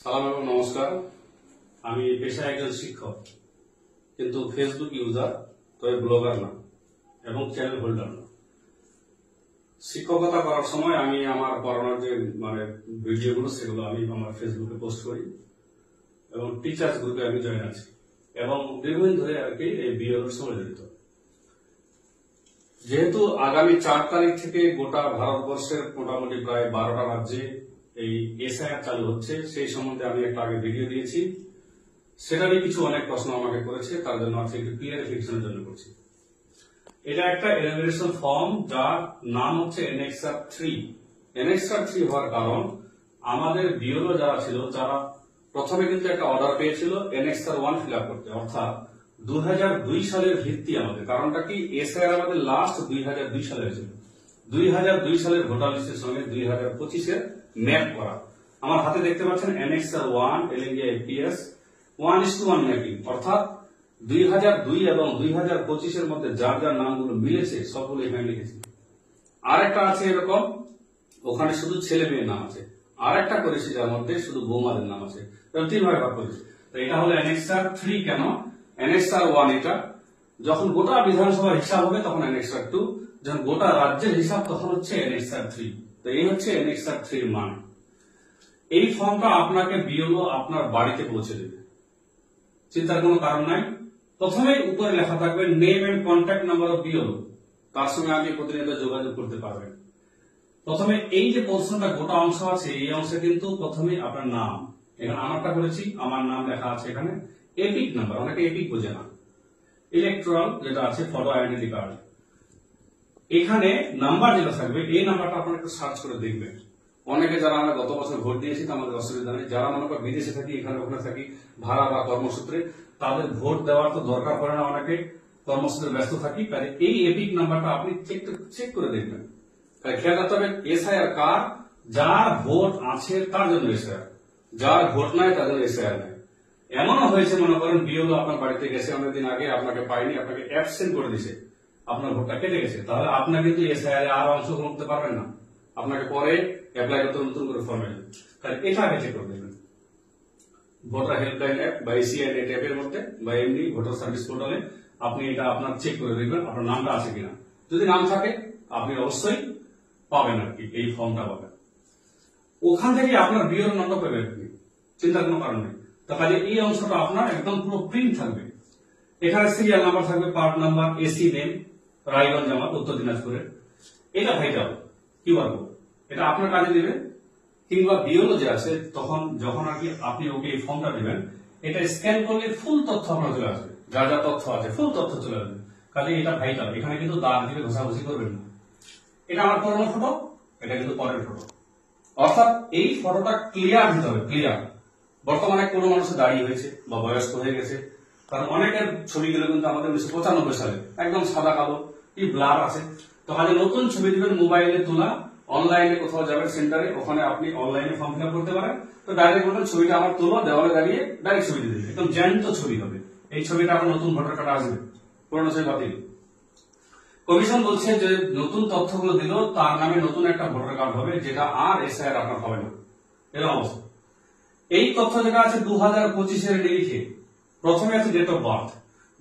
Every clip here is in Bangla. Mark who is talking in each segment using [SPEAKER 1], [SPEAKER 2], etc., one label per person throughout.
[SPEAKER 1] সালাম এবং নমস্কার। আমি পেশায় একজন শিক্ষক, কিন্তু ফেসবুক ইউজার, তবে ব্লগার না এবং চ্যানেল হোল্ডার না। শিক্ষকতা করার সময় আমি আমার পড়ানোর যে ভিডিওগুলো সেগুলো আমি আমার ফেসবুকে পোস্ট করি এবং টিচার্স গ্রুপে আমি জয়েন আছি এবং দীর্ঘদিন ধরে আর কি এই বিএলওর সঙ্গে জড়িত। যেহেতু আগামী 4 তারিখ থেকে গোটা ভারতবর্ষের মোটামুটি প্রায় 12টা রাজ্যে এই এসআইআর চালু হচ্ছে, সেই সম্বন্ধে আমি একটা আগে ভিডিও দিয়েছি। সেটা নিয়ে কিছু অনেক প্রশ্ন আমাকে করেছে, তার জন্য আজকে একটু ক্লিয়ারিফিকেশনের জন্য করছি। এটা একটা এনুমারেশন ফর্ম, যার নাম হচ্ছে এনএক্সআর 3। এনএক্সআর 3 হওয়ার কারণ, আমাদের বিএলও যারা ছিল তারা প্রথমে কিন্তু একটা অর্ডার পেয়েছিল এনএক্সআর 1 ফিল আপ করতে, অর্থাৎ 2002 সালের ভিত্তি আমাদের। কারণটা কি, এসআইআর আমাদের লাস্ট 2002 সালে হয়েছিল। 2002 সালের ভোটার লিস্টের সঙ্গে 2025-এর ম্যাপ করা। আমার হাতে দেখতে পাচ্ছেন এনএক্সআর 1 এলএনজিআই এফপিএস 1:1 ম্যাপিং, অর্থাৎ 2002 এবং 2025-এর মধ্যে যার যার নামগুলো মিলেছে সবগুলো এখানে লিখেছি। আর একটা আছে এরকম, ওখানে শুধু ছেলে মেয়ের নাম আছে। আর একটা করেছি যার মধ্যে শুধু বৌমাদের নাম আছে। 3 ভাগে ভাগ করেছি। তো এটা হলো এনএক্সআর 3। কেন এনএক্সআর 1? এটা যখন গোটা বিধানসভার হিসাব হবে তখন এনএক্সআর 2, যখন গোটা রাজ্যের হিসাব তখন হচ্ছে এনএক্সআর 3। তো এই হচ্ছে এনএক্সআর 3 মান। এই ফর্মটা আপনাকে বিএলও আপনার বাড়িতে পৌঁছে দেবে, চিন্তার কোনো কারণ নাই। প্রথমেই উপরে লেখা থাকবে name and contact number of BLO, তার সঙ্গে আপনি প্রতিনিয়ত যোগাযোগ করতে পারবেন। প্রথমে এই যে পোর্শনটা গোটা অংশ আছে, এই অংশে কিন্তু প্রথমে আপনার নাম, এখানে আমারটা করেছি, আমার নাম লেখা আছে এখানে। এপিক নাম্বার, অনেকে এপিক বোঝে না। ইলেকট্রাল যেটা আছে, ফটো আইডেন্টি কার্ড, এখানে নাম্বার যেটা থাকবে, এই নাম্বারটা আপনারা একটু সার্চ করে দেখবেন। অনেকে যারা আমরা গত বছর ভোট দিয়েছি আমাদের অসুবিধা নেই, যারা মনে করেন বিদেশে থাকি, এখানে ওখানে থাকি ভাড়া বা কর্মসূত্রে, তাদের ভোট দেওয়ার তো দরকার পড়ে না, অনেকে কর্মসূত্রে ব্যস্ত থাকি। তাই এই এপিক নাম্বারটা আপনি চেক করে দেখবেন। তাই খেয়াল রাখতে হবে এসআইআর কার, যার ভোট আছে তার জন্য এসআইআর, যার ভোট নাই তার জন্য এসআইআর নাই। এমনও হয়েছে মনে করেন বিএলও আপনার বাড়িতে গেছে অনেকদিন আগে, আপনাকে পাইনি, আপনাকে অ্যাবসেন্ট করে দিয়েছে, আপনার ভোটটা কেটে গেছে, তাহলে আপনি কিন্তু এসআইআর আর অংশগ্রহণ করতে পারবেন না। আপনাকে পরে অ্যাপ্লাই করতে নতুন করে ফর্মে, তাহলে এটা আগে চেক করে দেবেন। ভোটার হেল্পলাইন অ্যাপ বা এসিআই নেট অ্যাপের মধ্যে বা এমনি ভোটার সার্ভিস পোর্টালে আপনি এটা আপনার চেক করে দেখবেন আপনার নামটা আছে কিনা। যদি নাম থাকে আপনি অবশ্যই পাবেন আর কি, এই ফর্মটা পাবেন। ওখান থেকে আপনার বিএলও নাম্বার পাবেন আপনি, চিন্তার কোনো কারণ নেই। তো কাজে এই অংশটা আপনার একদম পুরো প্রিন্ট থাকবে। এখানে সিরিয়াল নাম্বার থাকবে, part number, AC name, Raiganj জামাত, উত্তর দিনাজপুরের। এটা ভাইটাল কিউআর কোড, এটা আপনার কাজে দিবে। কিংবা বিএলও যে আছে, তখন যখন আর কি আপনি ওকে এই ফর্মটা দেবেন, এটা স্ক্যান করলে ফুল তথ্য আপনার চলে আসবে, যা যা তথ্য আছে ফুল তথ্য চলে আসবে। কাজে এটা ভাইটাল, এখানে কিন্তু দাগ দিয়ে ঘষাঘষি করবেন না। এটা আমার পুরোনো ফটো, এটা কিন্তু পরের ফটো, অর্থাৎ এই ফটোটা ক্লিয়ার দিতে হবে, ক্লিয়ার। বর্তমানে কোনো মানুষের দাঁড়িয়ে হয়েছে বা বয়স্ক হয়ে গেছে, কারণ অনেকের ছবিগুলো কিন্তু আমাদের 1995 সালে একদম সাদা কালো, কি ব্লার আছে। তো কাজে নতুন ছবি দিবেন, মোবাইলে তোলা, অনলাইনে কোথাও যাবেন সেন্টারে, ওখানে আপনি অনলাইনে ফর্ম ফিল আপ করতে পারেন। তো ডাইরেক্ট বলবেন ছবিটা আমার তোলো, দেওয়ালে দাঁড়িয়ে ডাইরেক্ট ছবি দিয়ে দেবেন, একদম জ্যান্ত ছবি হবে। এই ছবিটা আমার নতুন ভোটার কার্ড আসবে, পুরোনো ছবি বাতিল। কমিশন বলছে যে নতুন তথ্যগুলো দিল তার নামে নতুন একটা ভোটার কার্ড হবে, যেটা আর এসআইআর আপনার হবে না, এরকম অবস্থা। এই তথ্য যেটা আছে 2025-এর নিরিখে, প্রথমে আছে date of birth.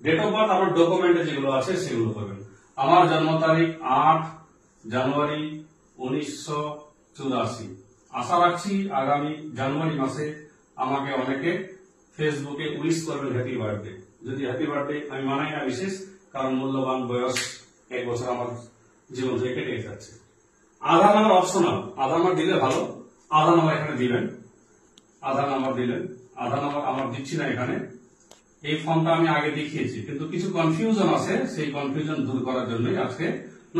[SPEAKER 1] Date of birth আমার ডকুমেন্টে যেগুলো আছে সেগুলো করবেন। আমার জন্ম তারিখ 8 জানুয়ারি 1984। আশা রাখছি আগামী জানুয়ারি মাসে আমাকে অনেকে ফেসবুকে উইশ করবেন হ্যাপি বার্থডে। যদি হ্যাপি বার্থডে আমি মানাই না বিশেষ, কারণ মূল্যবান বয়স 1 বছর আমার জীবন থেকে কেটে যাচ্ছে। আধার নাম্বার অপশনাল, আধার নাম্বার দিলে ভালো, আধার নাম্বার এখানে দিবেন। আধার নাম্বার দিলেন, আধার নাম্বার আমার দিচ্ছি না এখানে। এই ফর্মটা আমি আগে দেখিয়েছি, কিন্তু কিছু কনফিউশন আছে, সেই কনফিউশন দূর করার জন্যই আজকে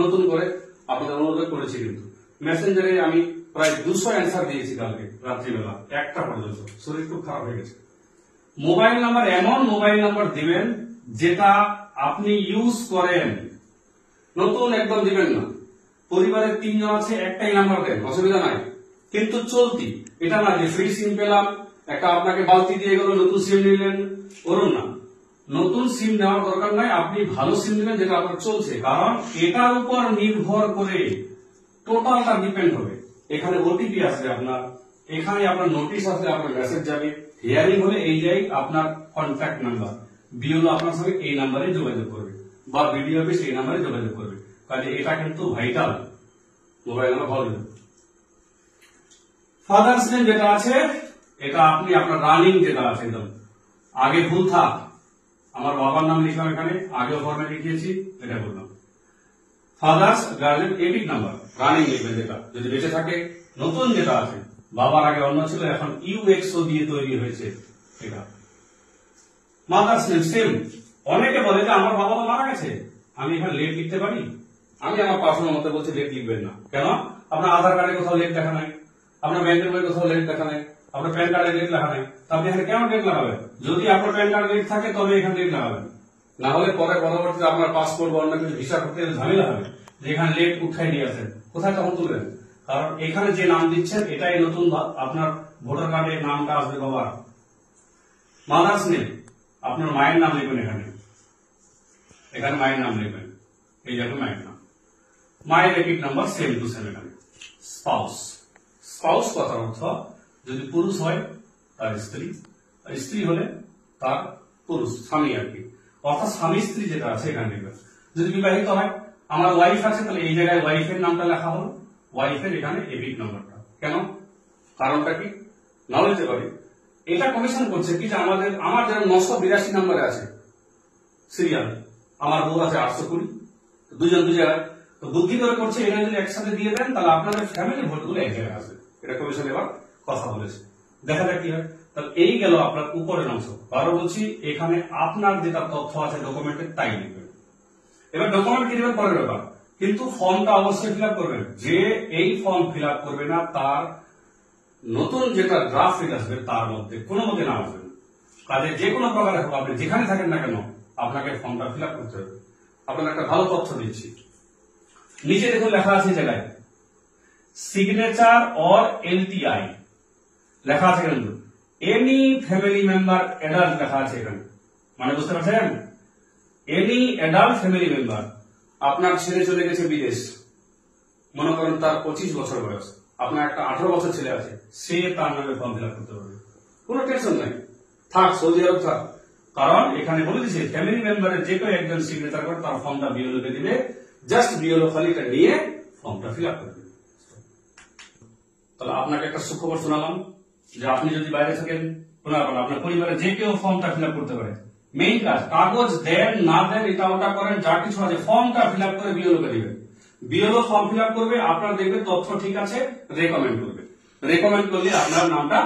[SPEAKER 1] নতুন করে আপনাদের অনুরোধ করেছি। কিন্তু মেসেঞ্জারে আমি প্রায় 200 অ্যান্সার দিয়েছি কালকে রাত্রিবেলা 1টা পর্যন্ত, শরীর খুব খারাপ হয়ে গেছে। মোবাইল নাম্বার, এমন মোবাইল নাম্বার দিবেন যেটা আপনি ইউজ করেন, নতুন একদম দিবেন না। পরিবারের 3 জন আছে, একটাই নাম্বার দেন, অসুবিধা নাই, কিন্তু চলতি। এটা না যে ফ্রি সিম পেলাম, একটা আপনাকে বালতি দিয়ে গেল, নতুন সিম নিলেন, ওরম না। নতুন সিম নেওয়ার দরকার নাই, আপনি ভালো সিম নেবেন যেটা আপনার চলছে, কারণ এটার উপর নির্ভর করে টোটালটা ডিপেন্ড হবে। এখানে ওটিপি আসবে আপনার, এখানে আপনার নোটিশ আছে, আপনার মেসেজ যাবে। হিয়ারিং হলে এই যাই আপনার কন্ট্যাক্ট নাম্বার, বিএলও আপনার সঙ্গে এই নাম্বারে যোগাযোগ করবে বা বিডিও অফিস এই নাম্বারে যোগাযোগ করবে। কাজে এটা কিন্তু ভাইটাল, মোবাইল নাম্বার ভালো। ফাদার্স নেম যেটা আছে এটা আপনি আপনার রানিং যেটা আছে একদম আগে ভুল থাক, আমার বাবার নাম লিখলাম এখানে, আগেও ফর্মে লিখিয়েছি, এটা বললাম। Father's guardian epic number running লিখবেন, যেটা যদি বেঁচে থাকে। নতুন যেটা আছে বাবার আগে অন্য ছিল, এখন ইউএক্সও দিয়ে তৈরি হয়েছে এটা। Mother's name same. অনেকে বলে যে আমার বাবা তো মারা গেছে, আমি এখানে লেট লিখতে পারি। আমি আমার পার্সোনাল মতে বলছি লেট লিখবেন না। কেন? আপনার আধার কার্ডে কোথাও লেট লেখা নাই, আপনার ব্যাংকের বইয়ে কোথাও লেট লেখা নাই, আপনার প্যান কার্ডে লেট লেখা নাই, আপনি এখানে কেন লেট লাগাবেন? যদি আপনার প্যান কার্ড লেট থাকে তবে এখানে লেট লাগাবেন, না হলে পরে পরবর্তীতে আপনার পাসপোর্ট বা অন্য কিছু ভিসা করতে ঝামেলা হবে যে এখানে লেট উঠাই দিয়ে আসেন, কোথায় তখন তুলবেন? কারণ এখানে যে নাম দিচ্ছেন এটাই নতুন, আপনার ভোটার কার্ডে নামটা আসবে বাবার। মাদার্স নেম আপনার মায়ের নাম লিখবেন, এখানে মায়ের নাম লিখবেন, এই যাবে মায়ের নাম। মায়ের epic number same to same এখানে। স্পাউস, স্পাউস কথার অর্থ যদি পুরুষ হয় তার স্ত্রী, আর স্ত্রী হলে তার পুরুষ স্বামী আর কি, অর্থাৎ স্বামী স্ত্রী যেটা আছে এখানে লিখবেন। যদি বিবাহিত হয়, আমার ওয়াইফ আছে, তাহলে এই জায়গায় ওয়াইফের নামটা লেখা হলো, ওয়াইফের এখানে এপিক নাম্বারটা। কেন? কারণটা কি না বলতে পারি। এটা কমিশন করছে কি যে আমার যেমন 982 নম্বরে আছে সিরিয়াল, আমার বউ আছে 820, দুজন দু জায়গায়, তো বুদ্ধি করে করছে এটা যদি একসাথে দিয়ে দেন তাহলে আপনাদের ফ্যামিলি ভোটগুলো এক জায়গায় আসবে। এটা কমিশন এবার কথা বলেছে, দেখা যাক কি হয়। তাহলে এই গেল আপনার উপরের অংশ। আরো বলছি এখানে আপনার যেটা তথ্য আছে ডকুমেন্টে তাই লিখবেন। এবার ডকুমেন্ট কি দেবেন পরের ব্যাপার, কিন্তু ফর্মটা অবশ্যই ফিল আপ করবেন। যে এই ফর্ম ফিল আপ করবে না তার নতুন যেটা ড্রাফট রিট আসবে তার মধ্যে কোনো মতে নাম আসবে না। কাজে যে কোনো প্রকারে হোক আপনি যেখানে থাকেন না কেন আপনাকে ফর্মটা ফিল আপ করতে হবে। আপনার একটা ভালো তথ্য দিচ্ছি, নিচে দেখুন লেখা আছে জায়গায় সিগনেচার অর এলটিআই লেখা আছে, কিন্তু এনি ফ্যামিলি মেম্বার অ্যাডাল্ট লেখা আছে এখানে, মানে বুঝতে পারছেন? Any adult family member. আপনার ছেলে চলে গেছে বিদেশ, মনে করেন তার 25 বছর বয়স, আপনার একটা 18 বছর ছেলে আছে, সে তার নামে ফর্ম ফিল আপ করতে পারবে, কোনো টেনশন নাই, থাক সৌদি আরব থাক। কারণ এখানে বলে দিচ্ছে ফ্যামিলি মেম্বারের যে কেউ একজন সিগনেচার করে তার ফর্মটা বিএলও কে দিবে, জাস্ট বিএলও খালি এটা নিয়ে ফর্মটা ফিল আপ করবে। তাহলে আপনাকে একটা সুখবর শোনালাম যে আপনি যদি বাইরে থাকেন আপনার পরিবারে যে কেউ ফর্মটা ফিল আপ করতে পারে। মেইন কাজ কাগজ দেন না দেন এটা ওটা করেন, যা কিছু আছে ফর্মটা ফিল আপ করে বিএলও কে দিবেন। বিএলও ফর্ম ফিল আপ করবে, আপনার দেখবে তথ্য ঠিক আছে, রেকমেন্ড করবে। রেকমেন্ড করলে আপনার নামটা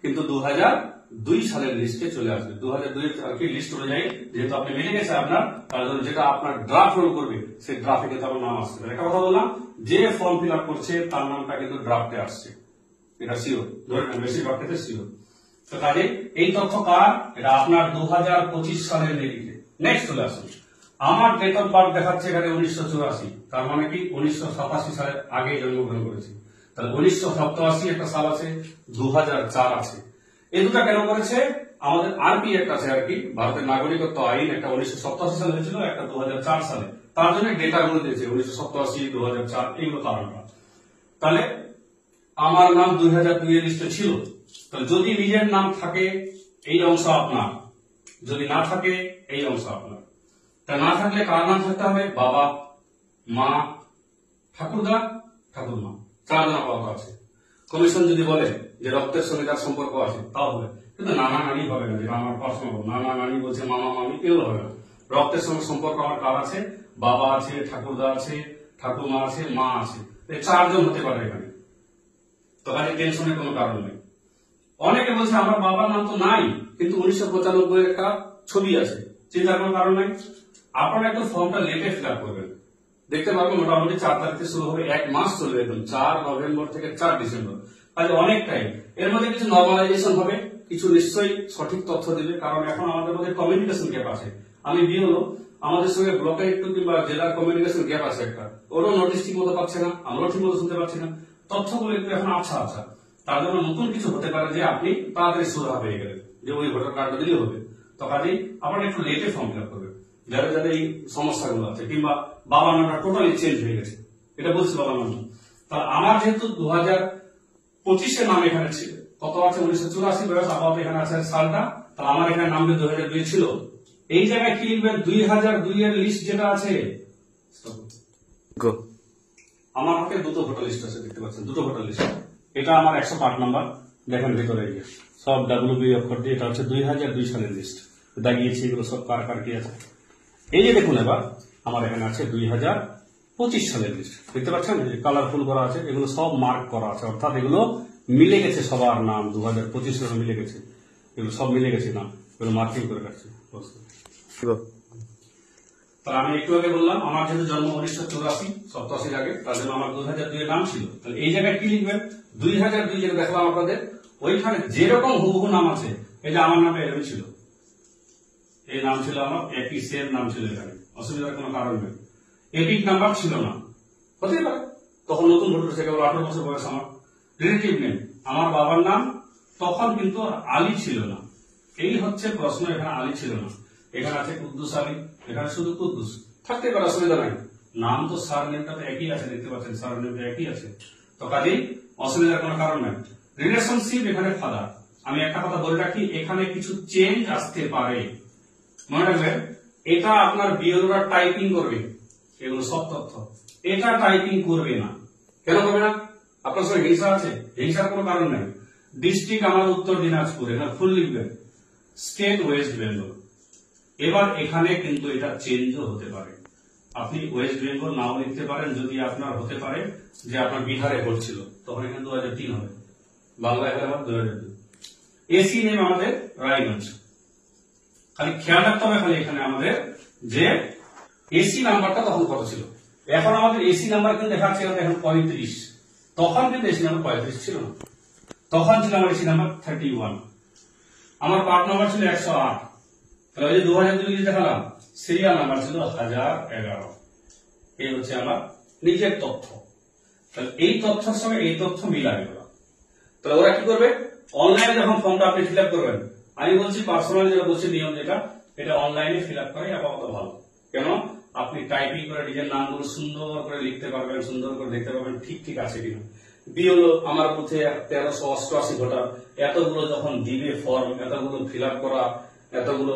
[SPEAKER 1] কিন্তু 2002 সালের লিস্টে চলে আসবে। 2002 আর কি লিস্ট অনুযায়ী যেহেতু আপনি মিলে গেছে আপনার, তার জন্য যেটা আপনার ড্রাফট রোল করবে সেই ড্রাফটে কিন্তু আপনার নাম আসছে। একটা কথা বললাম, যে ফর্ম ফিল আপ করছে তার নামটা কিন্তু ড্রাফটে আসছে, এটা সিওর, ধরে বেশিরভাগ ক্ষেত্রে সিওর। তো কাজে এই তথ্য কার? এটা আপনার 2025 সালের নিরিখে। নেক্সট চলে আসুন, আমার ডেট অফ বার্থ দেখাচ্ছে এখানে 1984, তার মানে কি 1987 সালের আগে জন্মগ্রহণ করেছি। তাহলে 1987 একটা সাল আছে, 2004 আছে। এই দুটা কেন করেছে? আমাদের আরপি একটা আছে আর কি, ভারতের নাগরিকত্ব আইন, একটা 1987 সালে হয়েছিল, একটা 2004 সালে, তার জন্য ডেটা গুলো দিয়েছে 1987, 2004, এইগুলো কারণটা। তাহলে আমার নাম 2002 এর লিস্টে ছিল, তাহলে যদি নিজের নাম থাকে এই অংশ আপনার, যদি না থাকে এই অংশ আপনার। তা না থাকলে কার নাম থাকতে হবে? বাবা, মা, ঠাকুরদা, ঠাকুরমা, 4 জন আপাতত আছে। কমিশন যদি বলে যে রক্তের সঙ্গে যার সম্পর্ক আছে তাও হবে, কিন্তু নানা নানি হবে না, যেটা আমার পছন্দ। নানা নানি বলছে মামা মামি, এগুলো হবে না। রক্তের সঙ্গে সম্পর্ক আমার কার আছে? বাবা আছে, ঠাকুরদা আছে, ঠাকুরমা আছে, মা আছে, 4 জন হতে পারে এখানে। তো কাজে টেনশনের কোনো কারণ নেই। অনেকে বলছে আমার বাবার নাম তো নাই, কিন্তু 1995 একটা ছবি আছে, চিন্তার কোনো কারণ নাই। আপনারা একটু ফর্মটা লেটে ফিল আপ করবেন, দেখতে পারবেন মোটামুটি 4 তারিখে শুরু হবে, 1 মাস চলবে, একদম 4 নভেম্বর থেকে 4 ডিসেম্বর। তাহলে অনেক টাইম। এর মধ্যে কিছু নর্মালাইজেশন হবে, কিছু নিশ্চয়ই সঠিক তথ্য দেবে, কারণ এখন আমাদের মধ্যে কমিউনিকেশন গ্যাপ আছে। আমি বিএলও, আমাদের সঙ্গে ব্লকের একটু কিংবা জেলার কমিউনিকেশন গ্যাপ আছে একটা, ওরও নোটিশ ঠিক মতো পাচ্ছে না, আমরাও ঠিক মতো শুনতে পাচ্ছি না, তথ্যগুলো একটু এখন আচ্ছা আচ্ছা। তার জন্য নতুন কিছু হতে পারে যে আপনি তাড়াতাড়ি সুরাহা পেয়ে গেলেন যে ওই ভোটার কার্ডটা দিলে হবে। তো কাজেই আপনারা একটু লেটে ফর্ম ফিল আপ করবেন, যাদের যাদের এই সমস্যাগুলো আছে, কিংবা বাবার নামটা টোটালি চেঞ্জ হয়ে গেছে, এটা বলছি বাবার নাম। তা আমার যেহেতু 2025 নাম এখানে কত আছে 1984 বয়স, আপাতত এখানে আছে সালটা, তাহলে আমার এখানে নামবে 2002 ছিল। এই জায়গায় কি লিখবেন 2002 এর লিস্ট যেটা আছে, আমার হাতে দুটো ভোটার লিস্ট আছে, দেখতে পাচ্ছেন দুটো ভোটার লিস্ট। এটা আমার 108 নাম্বার, দেখেন ভিতরে গিয়ে সব ডাব্লিউবি অক্ষর দিয়ে, এটা হচ্ছে 2002 সালের লিস্ট দাগিয়েছি, এগুলো সব কার কার কি আছে। এই যে দেখুন এবার আমার এখানে আছে 2025 সালের লিস্ট, দেখতে পাচ্ছেন কালারফুল করা আছে, এগুলো সব মার্ক করা আছে, অর্থাৎ এগুলো মিলে গেছে, সবার নাম 2025 সালে মিলে গেছে, এগুলো সব মিলে গেছে নাম, এগুলো মার্কিং করে রাখছে। তাহলে আমি একটু আগে বললাম আমার যেহেতু জন্ম 1984 আগে, তার জন্য আমার 2002 এর নাম ছিল। তাহলে এই জায়গায় কি লিখবেন 2002 যেটা দেখলাম আপনাদের, ওইখানে যেরকম হুবহু নাম আছে, এই যে আমার নামে এরকম ছিল, এই নাম ছিল আমার একই সেম নাম ছিল, এখানে অসুবিধার কোনো কারণ নেই। এপিক নাম্বার ছিল না, হতে পারে তখন নতুন ভোটার হচ্ছে, কেবল 18 বছর বয়স আমার। রিলেটিভ নেম আমার বাবার নাম, তখন কিন্তু আলী ছিল না, এই হচ্ছে প্রশ্ন, এখানে আলী ছিল না, এখানে আছে কুদ্দুস আলী, এখানে শুধু কুদ্দুস, থাকতে পারে অসুবিধা নাই, নাম তো সার নেমটা তো একই আছে, দেখতে পাচ্ছেন সার নেমটা একই আছে, তো কাজেই অসুবিধার কোনো কারণ নাই। রিলেশনশিপ এখানে ফাদার, আমি একটা কথা বলে রাখি, এখানে কিছু চেঞ্জ আসতে পারে, মনে রাখবেন এটা আপনার বিএলওরা টাইপিং করবে, এগুলো সব তথ্য এটা টাইপিং করবে না। কেন করবে না? আপনার সঙ্গে হিংসা আছে, হিংসার কোনো কারণ নাই। ডিস্ট্রিক্ট আমার উত্তর দিনাজপুর, এখানে ফুল লিখবেন, স্টেট ওয়েস্ট বেঙ্গল। এবার এখানে কিন্তু এটা চেঞ্জও হতে পারে, আপনি ওয়েস্ট বেঙ্গল নাও লিখতে পারেন, যদি আপনার হতে পারে যে আপনার বিহারে ঘটছিল, তখন এখানে 2003 হবে, বাংলা এখানে আবার 2002। এসি নেম আমাদের রায়গঞ্জ, খালি খেয়াল রাখতে হবে খালি এখানে আমাদের যে এসি নাম্বারটা তখন কত ছিল। এখন আমাদের এসি নাম্বার কিন্তু দেখাচ্ছে এখন 35, তখন কিন্তু এসি নাম্বার 35 ছিল না, তখন ছিল আমার এসি নাম্বার 31, আমার পার্ট নাম্বার ছিল 108, তাহলে ওই যে 2002 দেখালাম সিরিয়াল নাম্বার ছিল 1011। এই হচ্ছে আমার নিজের তথ্য, তাহলে এই তথ্যের সঙ্গে এই তথ্য মিলাবে ওরা। তাহলে ওরা কি করবে, অনলাইনে যখন ফর্মটা আপনি ফিল আপ করবেন, আমি বলছি পার্সোনালি যেটা বলছি নিয়ম যেটা, এটা অনলাইনে ফিল আপ করাই আপাতত ভালো। কেন? আপনি টাইপিং করে নিজের নামগুলো সুন্দর করে লিখতে পারবেন, সুন্দর করে দেখতে পারবেন ঠিক ঠিক আছে কিনা। বিএলও আমার বুথে 1388 ভোটার, এতগুলো যখন দিবে ফর্ম, এতগুলো ফিল আপ করা, এতগুলো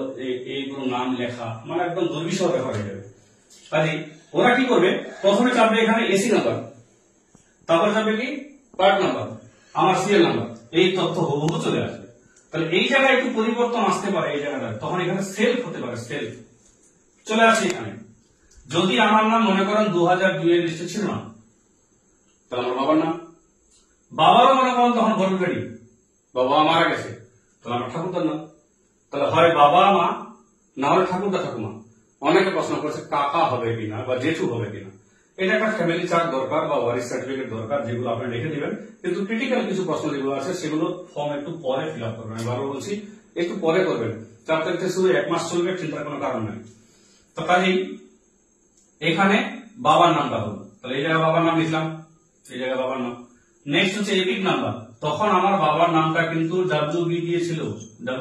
[SPEAKER 1] এইগুলো নাম লেখা, মানে একদম দুর্বিষহ ব্যাপার হয়ে যাবে। কাজে ওরা কি করবে, প্রথমে চাপবে এখানে এসি নাম্বার, তারপরে চাপবে কি পার্ট নাম্বার, আমার সিরিয়াল নাম্বার, এই তথ্য হুবহু চলে আসবে। তাহলে এই জায়গায় একটু পরিবর্তন আসতে পারে, এই জায়গাটা তখন এখানে সেলফ হতে পারে, সেলফ চলে আসে এখানে। যদি আমার নাম মনে করেন 2002 এর লিস্টে ছিল না, তাহলে আমার বাবার নাম, বাবারও মনে করেন তখন ভোটার গাড়ি, বাবা মারা গেছে, তাহলে আমার ঠাকুরদার নাম, তাহলে হয় বাবা মা, না হলে ঠাকুরদা ঠাকুমা। অনেকে প্রশ্ন করছে কাকা হবে কিনা বা জেঠু হবে কিনা, এটা একটা ফ্যামিলি চার্ট দরকার বা ওয়ারিশ সার্টিফিকেট দরকার, যেগুলো আপনি লিখে দিবেন। কিন্তু ক্রিটিক্যাল কিছু প্রশ্ন যেগুলো আছে সেগুলো ফর্ম একটু পরে ফিল আপ করবেন, আমি বারবার বলছি একটু পরে করবেন, 4 তারিখ থেকে শুরু 1 মাস চলবে, চিন্তার কোনো কারণ নাই। তো কাজেই এখানে বাবার নামটা হলো, তাহলে এই জায়গায় বাবার নাম লিখলাম, এই জায়গায় বাবার নাম। নেক্সট হচ্ছে এপিক নাম্বার, তখন আমার বাবার নামটা কিন্তু WB দিয়েছিল,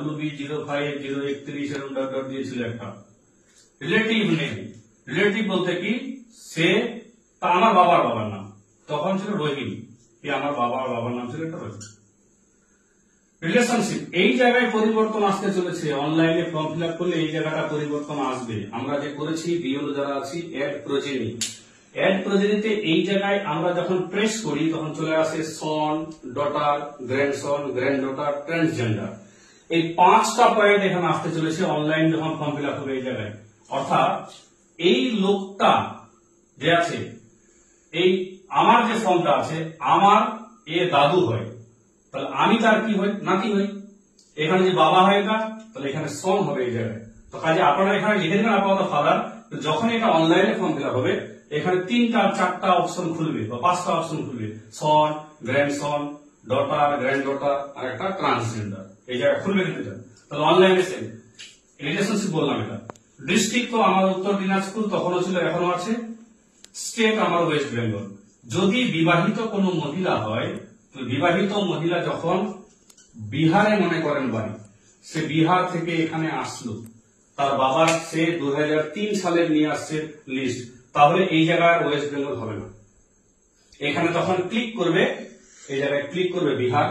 [SPEAKER 1] WB05031 এরকম ডট ডট দিয়েছিল একটা। রিলেটিভ নেম, রিলেটিভ বলতে কি সে আমার বাবার নাম, তখন ছিল রহিম, আমার বাবার নাম ছিল একটা রহিম। রিলেশনশিপ, এই জায়গায় পরিবর্তন আসতে চলেছে, অনলাইনে ফর্ম ফিল আপ করলে এই জায়গাটা পরিবর্তন আসবে। আমরা যে করেছি বিএলও যারা আছি অ্যাড প্রোজেনি, অ্যাড প্রোজেনিতে এই জায়গায় আমরা যখন প্রেস করি তখন চলে আসে সন, ডটার, গ্র্যান্ডসন, গ্র্যান্ডডটার, ট্রান্সজেন্ডার, এই 5টা পয়েন্ট এখানে আসতে চলেছে অনলাইন যখন ফর্ম ফিল আপ হবে এই জায়গায়। অর্থাৎ এই লোকটা যে আছে, এই আমার যে ফর্মটা আছে, আমার এ দাদু হয়, তাহলে আমি তার কি হই, নাতি হই। এখানে যে বাবা হয় এটা, তাহলে এখানে সন হবে এই জায়গায়। তো কাজে আপনারা এখানে লিখে দেবেন আপাতত ফাদার, যখন এটা অনলাইনে ফর্ম ফিল আপ হবে এখানে 3টা 4টা অপশন খুলবে বা 5টা অপশন খুলবে, সন, গ্র্যান্ডসন, ডটার, গ্র্যান্ডডটার আর একটা ট্রান্সজেন্ডার, এই জায়গায় খুলবে কিন্তু এটা। তাহলে অনলাইনে সেম রিলেশনশিপ বললাম এটা। ডিস্ট্রিক্ট তো আমার উত্তর দিনাজপুর, তখনও ছিল এখনো আছে। স্টেট আমার ওয়েস্ট বেঙ্গল। যদি বিবাহিত কোনো মহিলা হয়, বিবাহিত মহিলা যখন বিহারে মনে করেন বাড়ি, সে বিহার থেকে এখানে আসলো, তার বাবার সে 2003 সালের নিয়ে আসছে লিস্ট, তাহলে এই জায়গায় ওয়েস্ট বেঙ্গল হবে না। এখানে তখন ক্লিক করবে, এই জায়গায় ক্লিক করবে বিহার,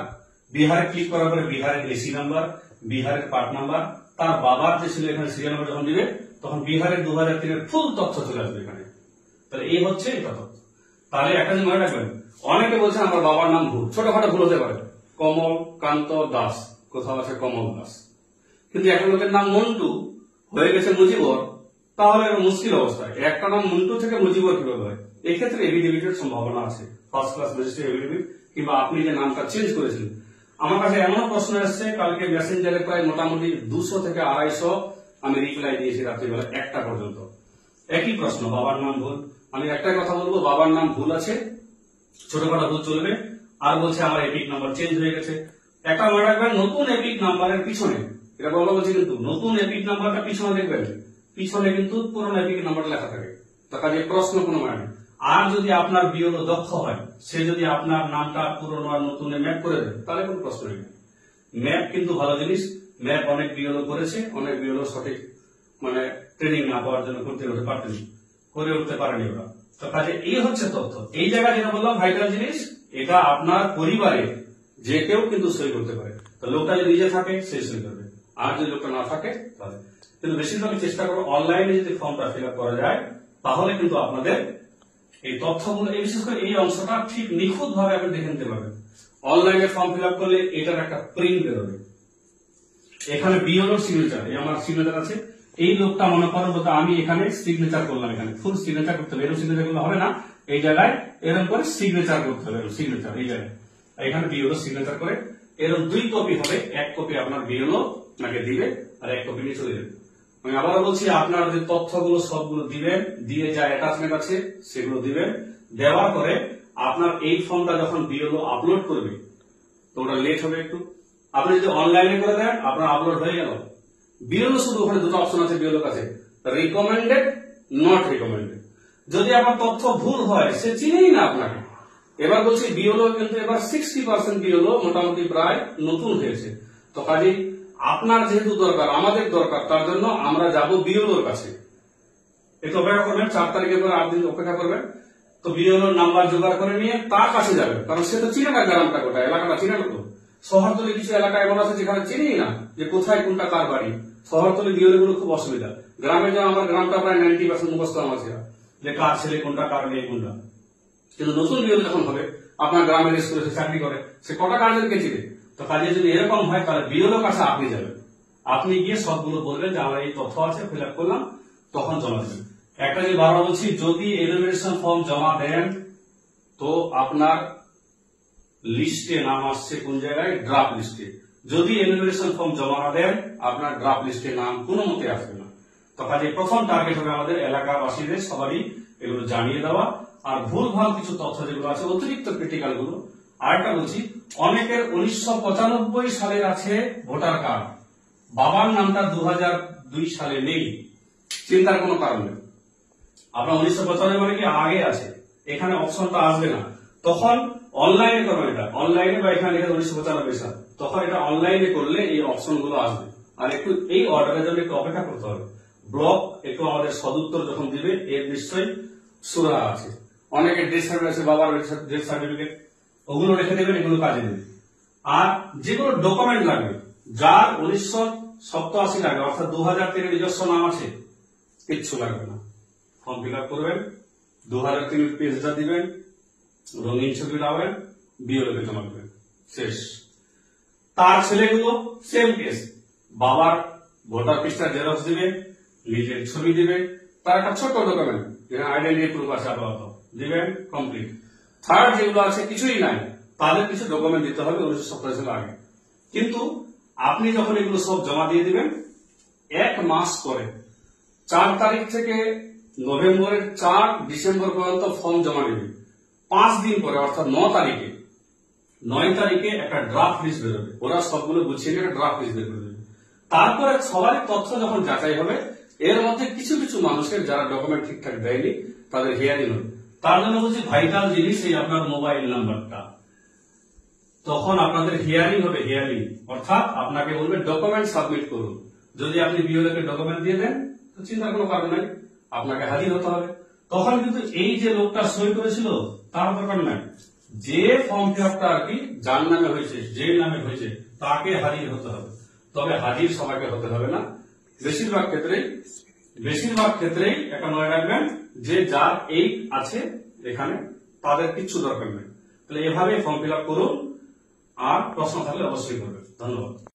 [SPEAKER 1] বিহারে ক্লিক করার পরে বিহারের এসি নাম্বার, বিহারের পার্ট নাম্বার, তার বাবার যে ছিল এখানে সিরিয়াল নাম্বার যখন দিবে তখন বিহারের 2003-এর ফুল তথ্য চলে আসবে এখানে। তাহলে এই হচ্ছে এটা তথ্য। তাহলে একটা জিনিস মনে রাখবেন, অনেকে বলছেন আমার বাবার নাম ভুল, ছোটখাটো ভুল হতে পারে, কমল কান্ত দাস, কোথাও আছে কমল দাস, কিন্তু একটা লোকের নাম মন্টু হয়ে গেছে মুজিবর, তাহলে মুশকিল অবস্থায়। একটা নাম মন্টু থেকে মুজিবর কিভাবে হয়? এক্ষেত্রে এভিডেভিটের সম্ভাবনা আছে, ফার্স্ট ক্লাস রেজিস্ট্রি এভিডেভিট, কিংবা আপনি যে নামটা চেঞ্জ করেছিলেন। আমার কাছে এমন প্রশ্ন এসছে, কালকে মেসেঞ্জারে প্রায় মোটামুটি 200 থেকে 250 আমি রিপ্লাই দিয়েছি রাত্রিবেলা 1টা পর্যন্ত। একই প্রশ্ন, বাবার নাম ভুল। আমি একটাই কথা বলবো, বাবার নাম ভুল আছে, ছোটখাটো ভুল চলবে। আর বলছে আমার এপিক নাম্বার চেঞ্জ হয়ে গেছে। একটা মনে রাখবেন, নতুন এপিক নাম্বারের পিছনে, এটা বলা বলছি কিন্তু নতুন এপিক নাম্বারটা পিছনে দেখবেন, পিছনে কিন্তু পুরনো এপিক নাম্বার লেখা থাকে। তো কাজে প্রশ্ন কোনো মানে নেই। আর যদি আপনার বিওলো দক্ষ হয়, সে যদি আপনার নামটা পুরনো আর নতুনে ম্যাপ করে দেয়, তাহলে কোনো প্রশ্ন নেই। ম্যাপ কিন্তু ভালো জিনিস, ম্যাপ অনেক বিওলো করেছে, অনেক বিওলো সঠিক মানে ট্রেনিং না পাওয়ার জন্য করতে পারতেনি, করে উঠতে পারেনি ওরা। তো কাজে এই হচ্ছে তথ্য। এই জায়গায় যেটা বললাম ভাইটাল জিনিস, এটা আপনার পরিবারে যে কেউ কিন্তু সই করতে পারে। তো লোকটা যদি নিজে থাকে সে সই করবে, আর যদি লোকটা না থাকে তাহলে। কিন্তু বেশিরভাগ চেষ্টা করবো অনলাইনে যদি ফর্মটা ফিল আপ করা যায়, তাহলে কিন্তু আপনাদের এই তথ্যগুলো, এই বিশেষ করে এই অংশটা ঠিক নিখুঁত ভাবে আপনি দেখে নিতে পারবেন। অনলাইনে ফর্ম ফিল আপ করলে এটার একটা প্রিন্ট বেরোবে। এখানে বিওলোর সিগনেচার, আমার সিগনেচার আছে। এই লোকটা মনে করো বলতে আমি এখানে সিগনেচার করলাম, এখানে ফুল সিগনেচার করতে হবে, এরকম সিগনেচার করলে হবে না, এই জায়গায় এরকম করে সিগনেচার করতে হবে, সিগনেচার এই জায়গায় এখানে বিওলো সিগনেচার করে এরকম 2 কপি হবে। 1 কপি আপনার বিওলো আপনাকে দিবে, আর 1 কপি নিয়ে চলে যাবে। আমি আবারও বলছি, আপনার যে তথ্যগুলো সবগুলো দিবেন, দিয়ে যা অ্যাটাচমেন্ট আছে সেগুলো দিবেন। দেওয়ার পরে আপনার এই ফর্মটা যখন বিওলো আপলোড করবে, তো ওটা লেট হবে একটু। আপনি যদি অনলাইনে করে দেন, আপনার আপলোড হয়ে গেল। বিওলো শুধু ওখানে 2টা অপশন আছে বিওলোর কাছে, রিকমেন্ডেড, নট রিকমেন্ডেড। যদি আপনার তথ্য ভুল হয়, সে চিনেই না আপনাকে। এবার বলছি বিওলো কিন্তু এবার 60% বিওলো মোটামুটি প্রায় নতুন হয়েছে। তো কাজেই আপনার যেহেতু দরকার, আমাদের দরকার, তার জন্য আমরা যাব বিওলোর কাছে। একটু অপেক্ষা করবেন, 4 তারিখের পরে 8 দিন অপেক্ষা করবেন। তো বিওলোর নাম্বার জোগাড় করে নিয়ে তার কাছে যাবেন, কারণ সে তো চিনে না গ্রামটা কোথায়, এলাকাটা চিনে না। তো শহরতলি কিছু এলাকা এমন আছে যেখানে চিনি না যে কোথায় কোনটা কার বাড়ি। শহরতলি বিওলো গুলো খুব অসুবিধা। গ্রামে যেমন আমার গ্রামটা প্রায় 90% মুখস্থ আমার ছিল, যে কার ছেলে কোনটা, কার মেয়ে কোনটা। কিন্তু নতুন বিওলো যখন হবে, আপনার গ্রামের স্কুলে সে চাকরি করে, সে কটা গার্জেনকে চিনে। তো কাজে যদি এরকম হয়, তাহলে বিওলোর কাছে আপনি যাবেন, আপনি গিয়ে সবগুলো বলবেন যে আমার এই তথ্য আছে, ফিল আপ করলাম, তখন জমা দেবেন। একটা যে বারবার বলছি, যদি এনুমারেশন ফর্ম জমা দেন, তো আপনার লিস্টে নাম আসছে কোন জায়গায়, ড্রাফট লিস্টে। যদি এনুমারেশন ফর্ম জমা না দেন, আপনার ড্রাফট লিস্টে নাম কোনো মতে আসবে না। তো কাজে প্রথম টার্গেট হবে আমাদের এলাকাবাসীদের সবারই এগুলো জানিয়ে দেওয়া। আর ভুলভাল কিছু তথ্য যেগুলো আছে, অতিরিক্ত ক্রিটিক্যাল গুলো। আরেকটা বলছি, অনেকের 1995 সালের আছে ভোটার কার্ড, বাবার নামটা 2002 সালে নেই। চিন্তার কোনো কারণ নেই। আপনার 1995 মানে কি আগে আছে, এখানে অপশনটা আসবে না। তখন অনলাইনে করবেন, এটা অনলাইনে, বা এখানে লিখে 1995 সাল, তখন এটা অনলাইনে করলে এই অপশন গুলো আসবে। আর একটু এই অর্ডারের জন্য একটু অপেক্ষা করতে হবে। ব্লক একটু আমাদের সদুত্তর যখন দিবে, এর নিশ্চয়ই সুরাহা আছে। অনেকে ডেথ সার্টিফিকেট আছে, বাবার ডেথ সার্টিফিকেট, ওগুলো রেখে দেবেন, এগুলো কাজে দেবে। আর যেগুলো ডকুমেন্ট লাগবে, যার 1987 লাগে, অর্থাৎ 2003 নিজস্ব নাম আছে, কিচ্ছু লাগবে না। ফর্ম ফিল আপ করবেন, 2003 পেজটা দিবেন, রঙিন ছবি লাগাবেন, বিওলোকে জমা দেবেন, শেষ। তার ছেলেগুলো সেম কেস, বাবার ভোটার পৃষ্ঠার জেরক্স দিবে, নিজের ছবি দিবে, তার একটা ছোট্ট ডকুমেন্ট, যেখানে আইডেন্টিটি প্রুফ আছে আপাতত, দিবেন, কমপ্লিট। থার্ড যেগুলো আছে কিছুই নাই, তাদের কিছু ডকুমেন্ট দিতে হবে 1987 সালের আগে। কিন্তু আপনি যখন এগুলো সব জমা দিয়ে দিবেন, 1 মাস পরে 4 তারিখ থেকে নভেম্বরের 4 ডিসেম্বর পর্যন্ত ফর্ম জমা নেবে। 5 দিন পরে, অর্থাৎ 9 তারিখে একটা ড্রাফট লিস্ট বেরোবে। ওরা সবগুলো গুছিয়ে একটা ড্রাফট লিস্ট বের করে দেবে। তারপরে সবারই তথ্য যখন যাচাই হবে, এর মধ্যে কিছু কিছু মানুষের যারা ডকুমেন্ট ঠিকঠাক দেয়নি, তাদের হিয়ারিং হবে। তার জন্য বলছি ভাইটাল জিনিস এই আপনার মোবাইল নাম্বারটা। তখন আপনাদের হিয়ারিং হবে, হিয়ারিং অর্থাৎ আপনাকে বলবে ডকুমেন্ট সাবমিট করুন। যদি আপনি বিওলোকে ডকুমেন্ট দিয়ে দেন, তো চিন্তার কোনো কারণ নাই, আপনাকে হাজির হতে হবে। তখন কিন্তু এই যে লোকটা সই করেছিল তার দরকার নাই, যে ফর্ম ফিল আপটা আর কি যার নামে হয়েছে, যে নামে হয়েছে তাকে হাজির হতে হবে, তবে হাজির সবাইকে হতে হবে না। বেশিরভাগ ক্ষেত্রেই একটা মনে রাখবেন যে যার এই আছে এখানে তাদের কিচ্ছু দরকার নেই। তাহলে এভাবে ফর্ম ফিল আপ করুন, আর প্রশ্ন থাকলে অবশ্যই করবেন। ধন্যবাদ।